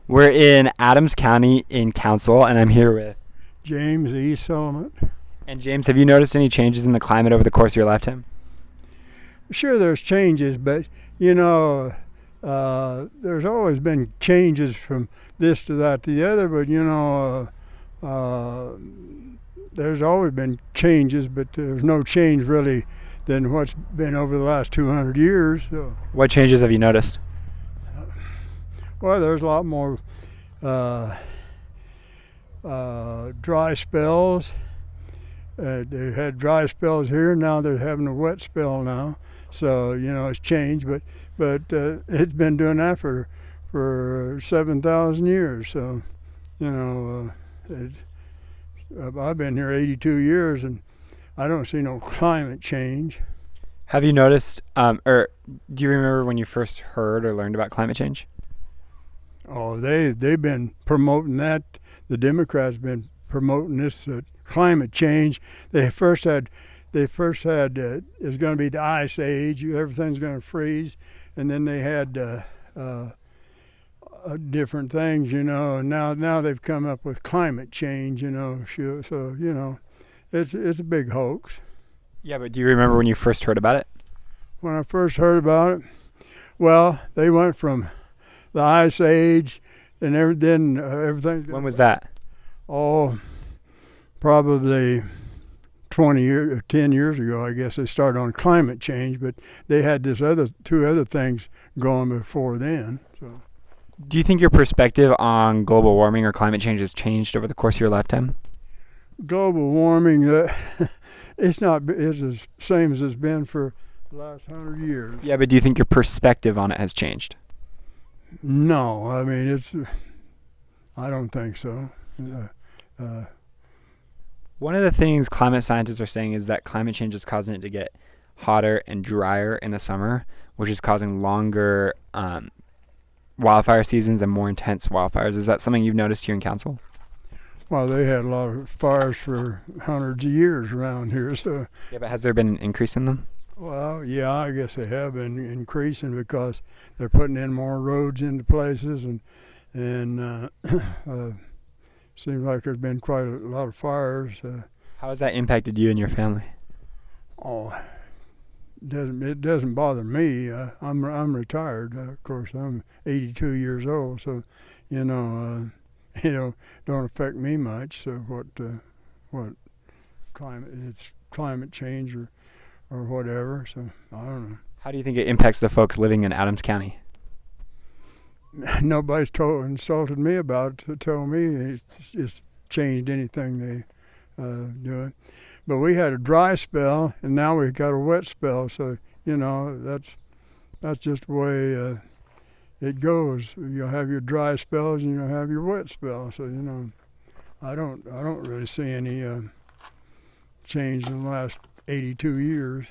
We're in Adams County in council, and I'm here with. James E. Sullivan. And James, have you noticed any changes in the climate over the course of your lifetime? Sure, there's changes, but there's always been changes from this to that to the other. But there's always been changes, but there's no change really than what's been over the last 200 years. So, What changes have you noticed? well, there's a lot more dry spells. They had dry spells here. Now they're having a wet spell now. So it's changed, but it's been doing that for 7,000 years. So I've been here 82 years, and I don't see no climate change. Have you noticed, or do you remember when you first heard or learned about climate change? Oh, they've been promoting that. The Democrats been promoting this climate change. They first had it's going to be the ice age. Everything's going to freeze, and then they had different things, And now they've come up with climate change, So it's a big hoax. Yeah, but do you remember when you first heard about it? When I first heard about it, well, they went from the ice age, and everything. When was that? Oh, probably 10 years ago, I guess they started on climate change, but they had two other things going before then. So, Do you think your perspective on global warming or climate change has changed over the course of your lifetime? global warming, it's the same as it's been for the last 100 years. Yeah, but do you think your perspective on it has changed? No, I mean I don't think so. One of the things climate scientists are saying is that climate change is causing it to get hotter and drier in the summer, which is causing longer wildfire seasons and more intense wildfires. Is that something you've noticed here in council? Well, they had a lot of fires for hundreds of years around here, so. Yeah, but has there been an increase in them? Well, yeah, I guess they have been increasing because they're putting in more roads into places, and seems like there's been quite a lot of fires. How has that impacted you and your family? Oh, it doesn't bother me. I'm retired. Of course, I'm 82 years old, so don't affect me much. So what climate change or whatever. So I don't know. How do you think it impacts the folks living in Adams County? Nobody's insulted me about it to tell me it's changed anything they do it. But we had a dry spell, and now we've got a wet spell. So that's just the way it goes. You'll have your dry spells, and you'll have your wet spells. So I don't really see any change in the last 82 years.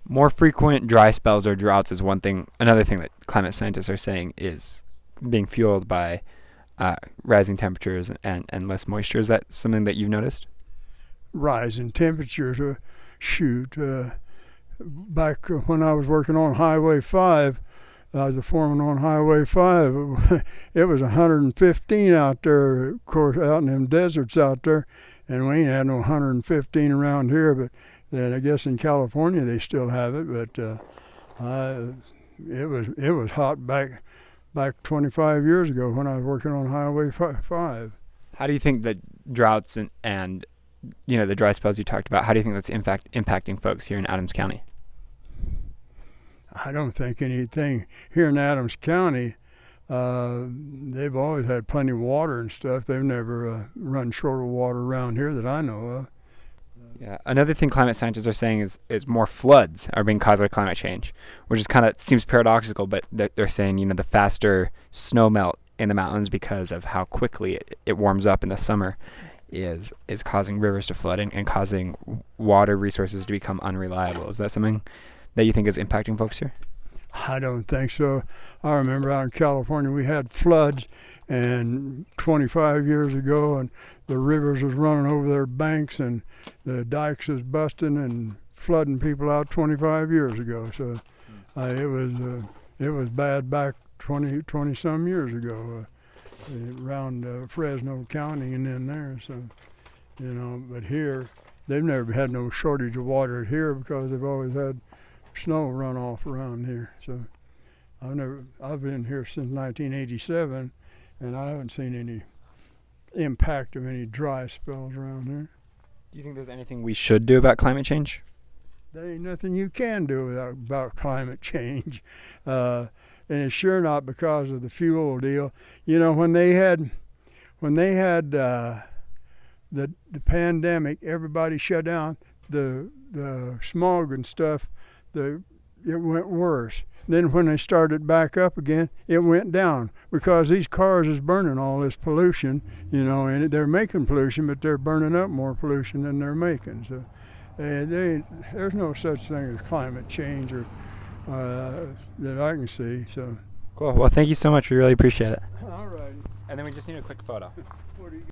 More frequent dry spells or droughts is one thing. Another thing that climate scientists are saying is being fueled by rising temperatures and less moisture. Is that something that you've noticed? Rise in temperatures, back when I was working on Highway 5, I was a foreman on Highway 5. It was 115 out there, of course, out in them deserts out there, and we ain't had no 115 around here. But then I guess in California they still have it. But it was hot back 25 years ago when I was working on Highway 5. How do you think the droughts and the dry spells you talked about, how do you think that's impacting folks here in Adams County? I don't think anything here in Adams County. They've always had plenty of water and stuff. They've never run short of water around here that I know of. Yeah. Another thing climate scientists are saying is more floods are being caused by climate change, which is kind of seems paradoxical, but they're saying the faster snow melt in the mountains because of how quickly it warms up in the summer is causing rivers to flood and causing water resources to become unreliable. Is that something that you think is impacting folks here? I don't think so. I remember out in California we had floods, and 25 years ago, and the rivers was running over their banks, and the dikes was busting and flooding people out 25 years ago. So it was bad back 20 some years ago. around Fresno County and in there. So, you know, but here they've never had no shortage of water here because they've always had snow runoff around here. So I've been here since 1987, and I haven't seen any impact of any dry spells around here. Do you think there's anything we should do about climate change? There ain't nothing you can do about climate change, and it's sure not because of the fuel deal. You know, when they had the pandemic, everybody shut down. The smog and stuff, it went worse. Then when they started back up again, it went down because these cars is burning all this pollution, you know, and they're making pollution, but they're burning up more pollution than they're making. So there's no such thing as climate change or that I can see. So Cool. Well, thank you so much. We really appreciate it. all right. And then we just need a quick photo. What do you